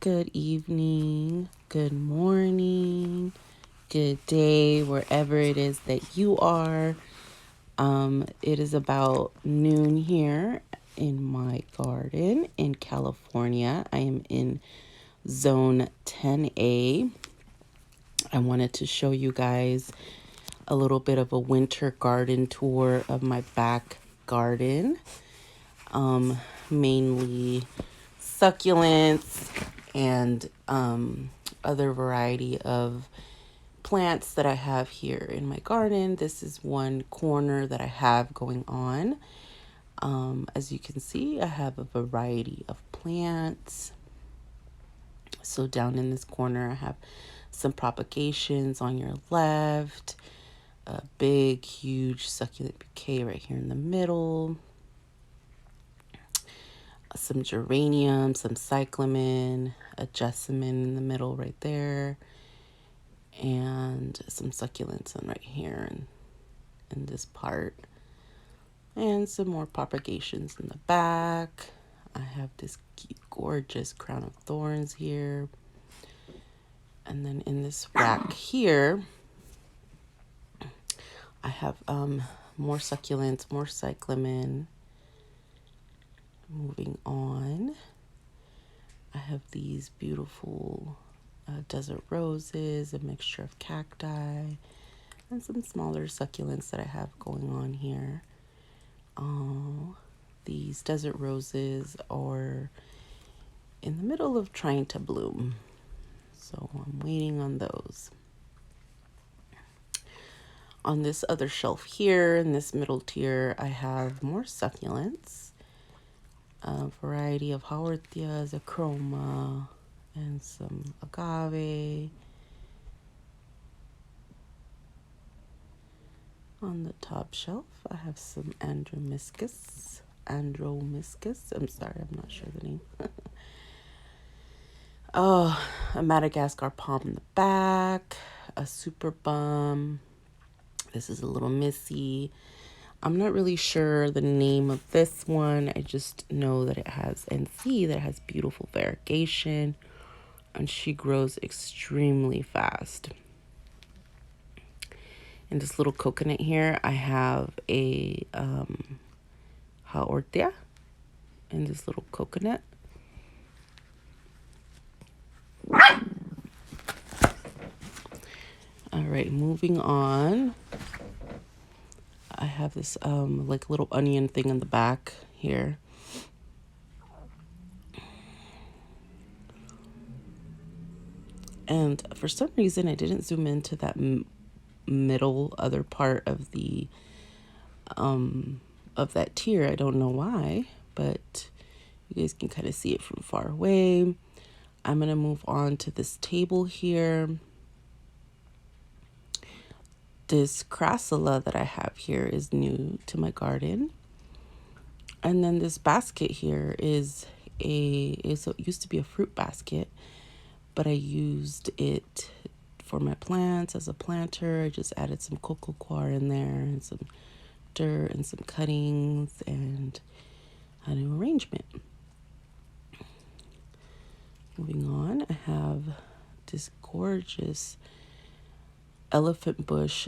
Good evening, good morning, good day, wherever it is that you are. It is about noon here in my garden in California. I am in zone 10A. I wanted to show you guys a little bit of a winter garden tour of my back garden. Mainly succulents and other variety of plants that I have here in my garden. This is one corner that I have going on. As you can see, I have a variety of plants. So down in this corner, I have some propagations on your left, a big, huge succulent bouquet right here in the middle, some geranium, some cyclamen, a jessamine in the middle right there, and some succulents in right here in this part, and some more propagations in the back. I have this gorgeous crown of thorns here, and then in this rack here I have more succulents, more cyclamen. Moving on, I have these beautiful desert roses, a mixture of cacti, and some smaller succulents that I have going on here. These desert roses are in the middle of trying to bloom, so I'm waiting on those. On this other shelf here, in this middle tier, I have more succulents, a variety of haworthias, acroma, and some agave. On the top shelf, I have some andromyscus. I'm sorry, I'm not sure the name. Oh, a Madagascar palm in the back, a super bum. This is a little missy. I'm not really sure the name of this one. I just know that it has, and see that it has beautiful variegation, and she grows extremely fast. In this little coconut here, I have a haworthia in this little coconut. All right, moving on. I have this like little onion thing in the back here. And for some reason, I didn't zoom into that middle other part of the of that tier. I don't know why, but you guys can kind of see it from far away. I'm gonna move on to this table here. This crassula that I have here is new to my garden. And then this basket here it used to be a fruit basket, but I used it for my plants as a planter. I just added some coco coir in there and some dirt and some cuttings and a new arrangement. Moving on, I have this gorgeous elephant bush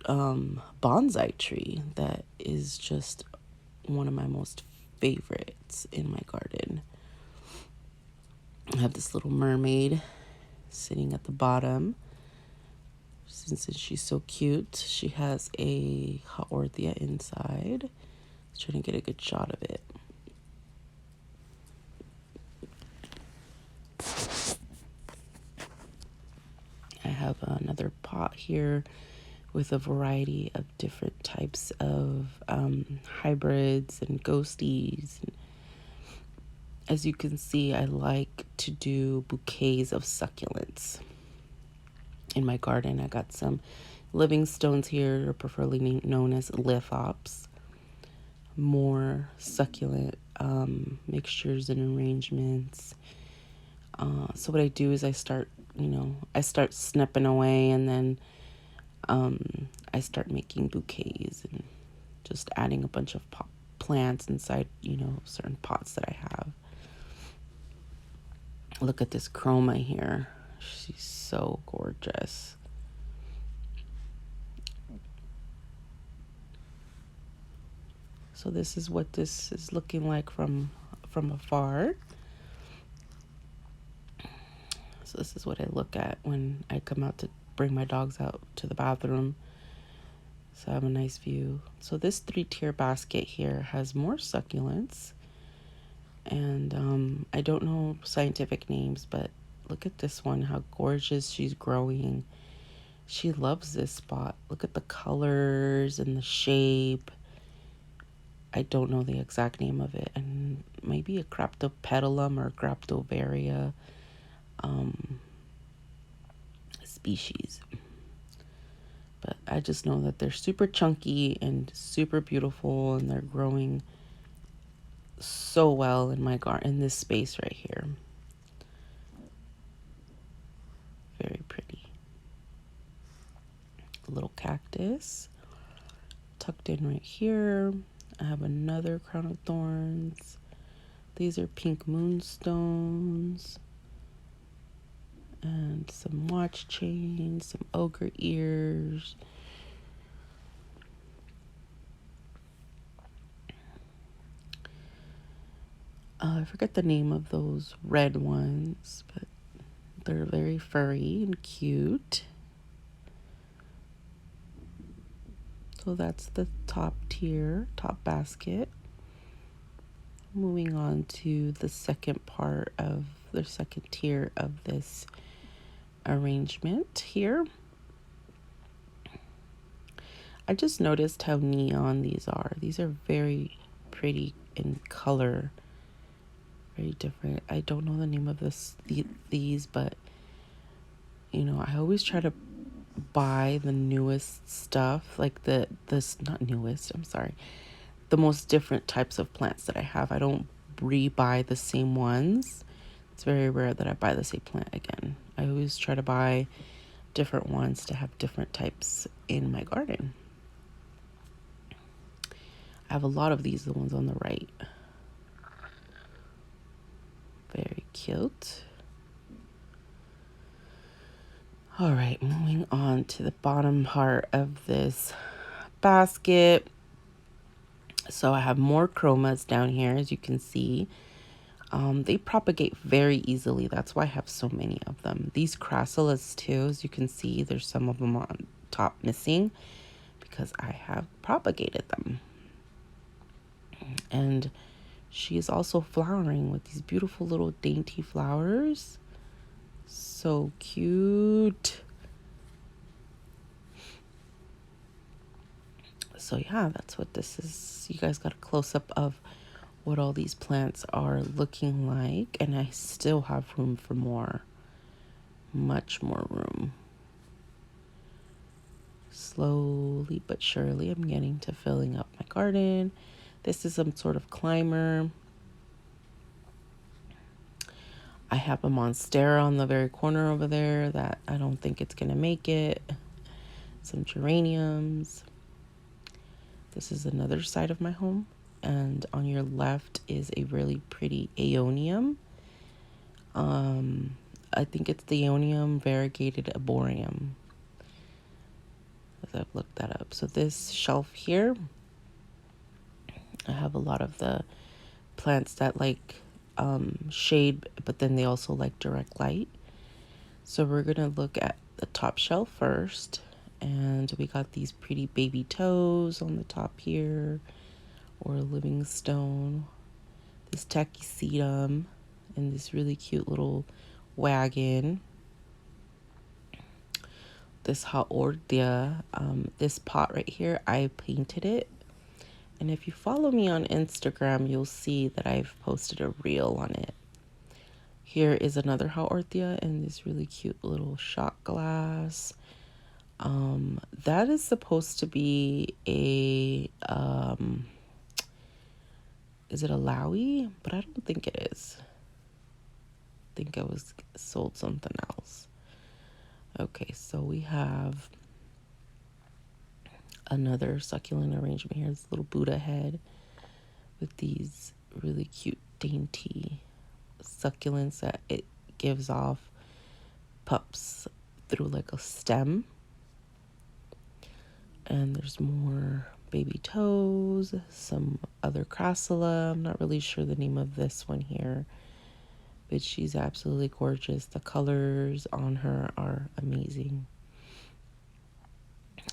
bonsai tree that is just one of my most favorites in my garden. I have this little mermaid sitting at the bottom. Since she's so cute, she has a haworthia inside. I'm trying to get a good shot of it. I have another pot here with a variety of different types of hybrids and ghosties. As you can see, I like to do bouquets of succulents. In my garden, I got some living stones here, preferably known as lithops. More succulent mixtures and arrangements. So what I do is I start snipping away, and then I start making bouquets and just adding a bunch of plants inside, certain pots that I have. Look at this chroma here. She's so gorgeous. So this is what this is looking like from afar. So this is what I look at when I come out to bring my dogs out to the bathroom. So I have a nice view. So this 3-tier basket here has more succulents. And I don't know scientific names, but look at this one, how gorgeous she's growing. She loves this spot. Look at the colors and the shape. I don't know the exact name of it. And maybe a Cryptopetalum or Cryptovaria species. But I just know that they're super chunky and super beautiful, and they're growing so well in my garden, in this space right here. Very pretty. A little cactus tucked in right here. I have another crown of thorns. These are pink moonstones. And some watch chains, some ogre ears. I forget the name of those red ones, but they're very furry and cute. So that's the top tier, top basket. Moving on to the second part of the second tier of this arrangement here. I just noticed how neon these are. These are very pretty in color. Very different. I don't know the name of these, but you know, I always try to buy the newest stuff, like this not newest, I'm sorry. The most different types of plants that I have. I don't re-buy the same ones. It's very rare that I buy the same plant again. I always try to buy different ones to have different types in my garden. I have a lot of these, the ones on the right. Very cute. All right, moving on to the bottom part of this basket. So I have more chromas down here, as you can see. They propagate very easily. That's why I have so many of them. These crassulas too, as you can see, there's some of them on top missing because I have propagated them. And she is also flowering with these beautiful little dainty flowers. So cute. So yeah, that's what this is. You guys got a close-up of what all these plants are looking like, and I still have room for more. Much more room. Slowly but surely I'm getting to filling up my garden. This is some sort of climber. I have a monstera on the very corner over there that I don't think it's gonna make it. Some geraniums. This is another side of my home, and on your left is a really pretty aeonium. I think it's the Aeonium variegated arboreum, as I've looked that up. So this shelf here, I have a lot of the plants that like shade, but then they also like direct light. So we're gonna look at the top shelf first, and we got these pretty baby toes on the top here, or Livingstone, this tachycetum, and this really cute little wagon. This hot orchidea, this pot right here, I painted it. And if you follow me on Instagram, you'll see that I've posted a reel on it. Here is another hot orchidea and this really cute little shot glass. That is supposed to be a, is it a Lowy? But I don't think it is. I think I was sold something else. Okay, so we have another succulent arrangement here. This little Buddha head with these really cute, dainty succulents that it gives off pups through like a stem. And there's more baby toes, some other crassula. I'm not really sure the name of this one here, but she's absolutely gorgeous. The colors on her are amazing.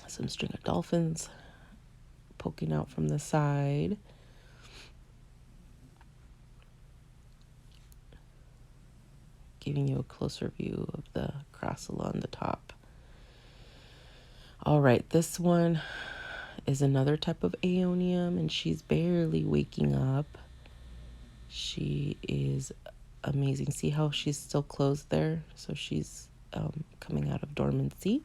Some string of dolphins poking out from the side. Giving you a closer view of the crassula on the top. All right, this one is another type of aeonium, and she's barely waking up. She is amazing. See how she's still closed there? So she's coming out of dormancy.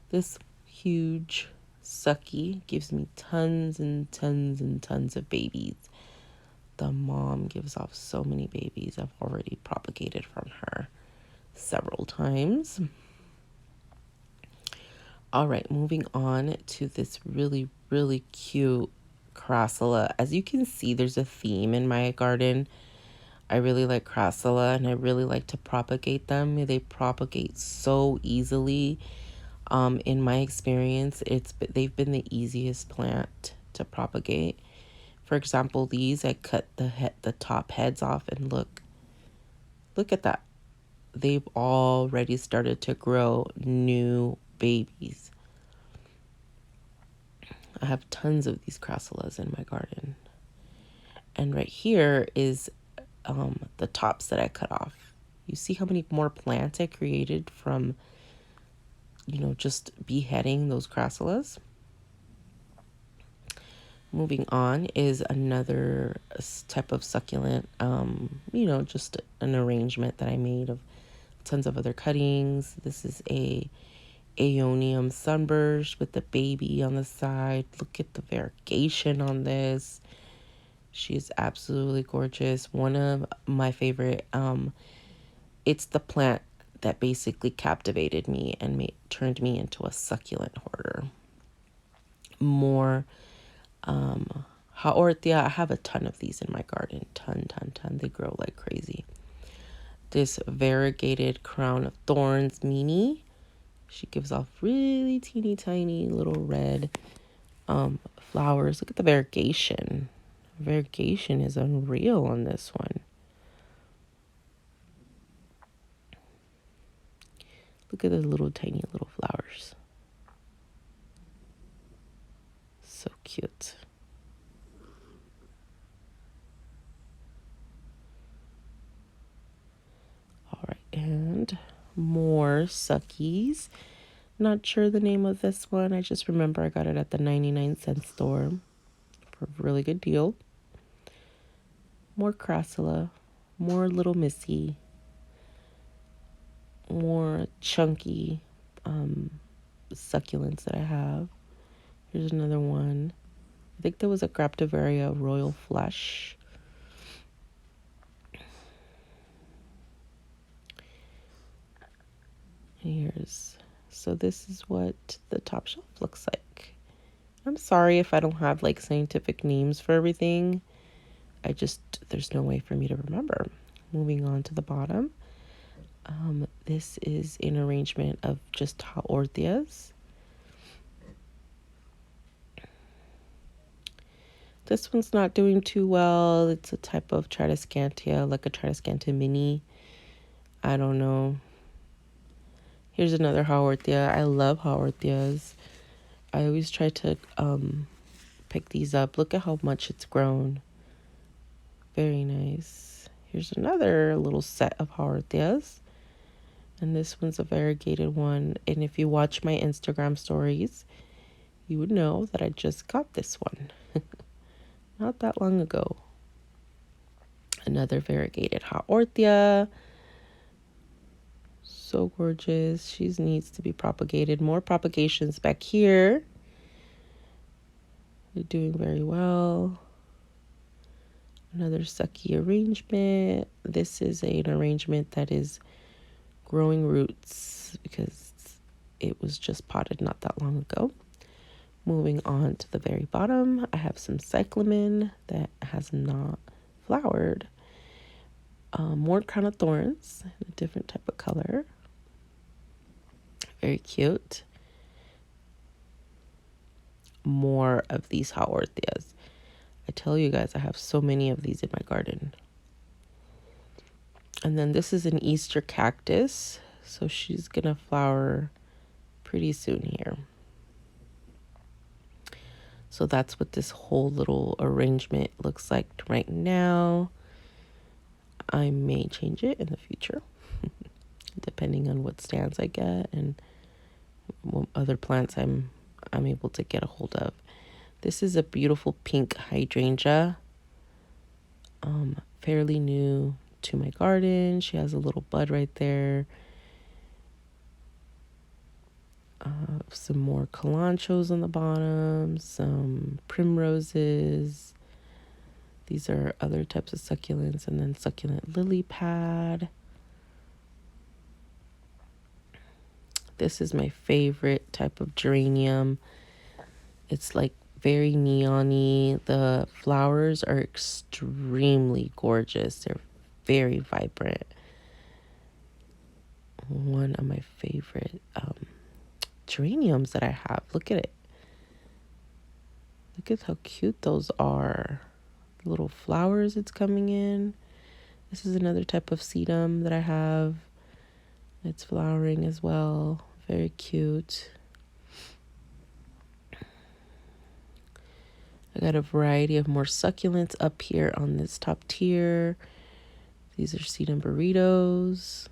This huge sucky gives me tons and tons and tons of babies. The mom gives off so many babies. I've already propagated from her several times. All right, moving on to this really, really cute crassula. As you can see, there's a theme in my garden. I really like crassula, and I really like to propagate them. They propagate so easily. In my experience, they've been the easiest plant to propagate. For example, these I cut the top heads off, and look at that. They've already started to grow new babies. I have tons of these crassulas in my garden. And right here is the tops that I cut off. You see how many more plants I created from, just beheading those crassulas? Moving on is another type of succulent, just an arrangement that I made of tons of other cuttings. This is a aeonium sunburst with the baby on the side. Look at the variegation on this. She's absolutely gorgeous. One of my favorite, it's the plant that basically captivated me and turned me into a succulent hoarder. More Haorthia. I have a ton of these in my garden. Ton. They grow like crazy. This variegated crown of thorns meanie. She gives off really teeny tiny little red flowers. Look at the variegation. Variegation is unreal on this one. Look at the little tiny little flowers. So cute. All right, and more suckies. Not sure the name of this one. I just remember I got it at the 99-cent store for a really good deal. More crassula, more little missy, more chunky succulents that I have. Here's another one. I think there was a Graptivaria Royal Flush. So this is what the top shelf looks like. I'm sorry if I don't have like scientific names for everything. There's no way for me to remember. Moving on to the bottom. This is an arrangement of just Haorthias. This one's not doing too well. It's a type of Tridescantia, like a Tridescantia mini. I don't know. Here's another Haworthia. I love Haworthias. I always try to pick these up. Look at how much it's grown. Very nice. Here's another little set of Haworthias. And this one's a variegated one. And if you watch my Instagram stories, you would know that I just got this one. Not that long ago. Another variegated Haworthia. So gorgeous. She needs to be propagated. More propagations back here. They're doing very well. Another sucky arrangement. This is an arrangement that is growing roots because it was just potted not that long ago. Moving on to the very bottom, I have some cyclamen that has not flowered. More crown of thorns, a different type of color. Very cute. More of these haworthias. I tell you guys, I have so many of these in my garden. And then this is an Easter cactus. So she's going to flower pretty soon here. So that's what this whole little arrangement looks like right now. I may change it in the future, depending on what stands I get and what other plants I'm able to get a hold of. This is a beautiful pink hydrangea, fairly new to my garden. She has a little bud right there. Some more calanchos on the bottom, some primroses. These are other types of succulents, and then succulent lily pad. This is my favorite type of geranium. It's like very neon-y. The flowers are extremely gorgeous. They're very vibrant. One of my favorite geraniums that I have. Look at it. Look at how cute those are. The little flowers it's coming in. This is another type of sedum that I have. It's flowering as well. Very cute. I got a variety of more succulents up here on this top tier. These are sedum burritos.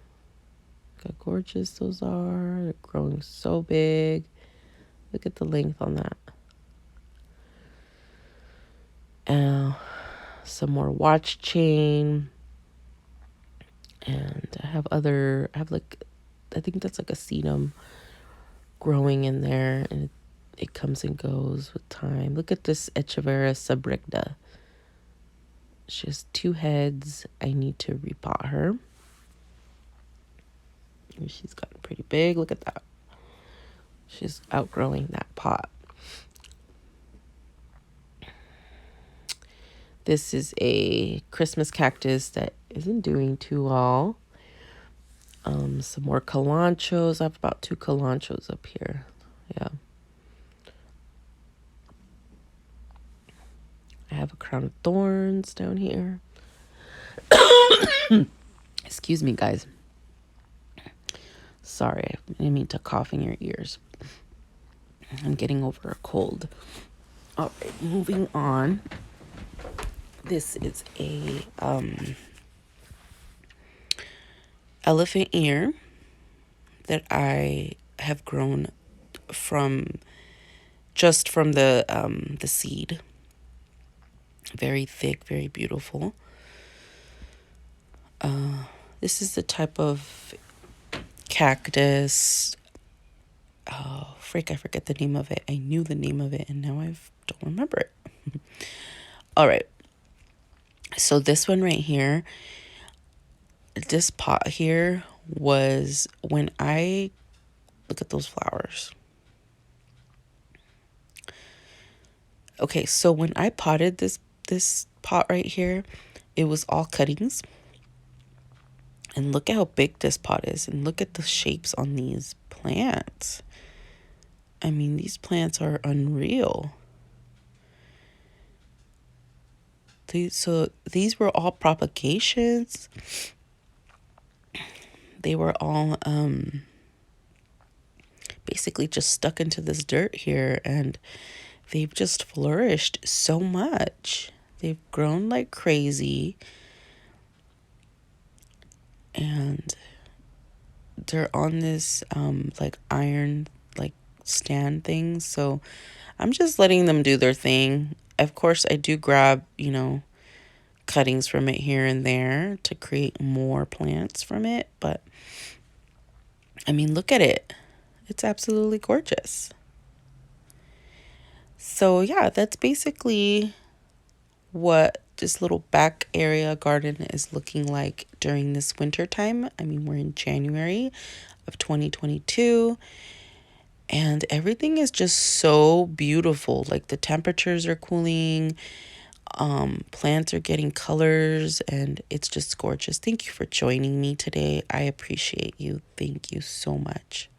Look how gorgeous those are. They're growing so big. Look at the length on that. Some more watch chain. And I have I think that's like a sedum growing in there, and it comes and goes with time. Look at this Echeveria subricta. She has 2 heads. I need to repot her. She's gotten pretty big. Look at that. She's outgrowing that pot. This is a Christmas cactus that isn't doing too well. Some more calanchos. I have about 2 calanchos up here. Yeah. I have a crown of thorns down here. Excuse me, guys. Sorry, I didn't mean to cough in your ears. I'm getting over a cold. All right, moving on. This is a elephant ear that I have grown from the seed. Very thick, very beautiful. This is the type of cactus. Oh, frick, I forget the name of it. I knew the name of it, and now I don't remember it. All right. So this one right here, this pot here was when I look at those flowers. Okay, so when I potted this pot right here, it was all cuttings. And look at how big this pot is, and look at the shapes on these plants. I mean, these plants are unreal. So these were all propagations. They were all basically just stuck into this dirt here, and they've just flourished so much. They've grown like crazy, and they're on this like iron like stand thing. So I'm just letting them do their thing. Of course, I do grab, cuttings from it here and there to create more plants from it. But, I mean, look at it. It's absolutely gorgeous. So, yeah, that's basically what this little back area garden is looking like during this winter time. I mean, we're in January of 2022. And everything is just so beautiful. Like the temperatures are cooling. Plants are getting colors, and it's just gorgeous. Thank you for joining me today. I appreciate you. Thank you so much.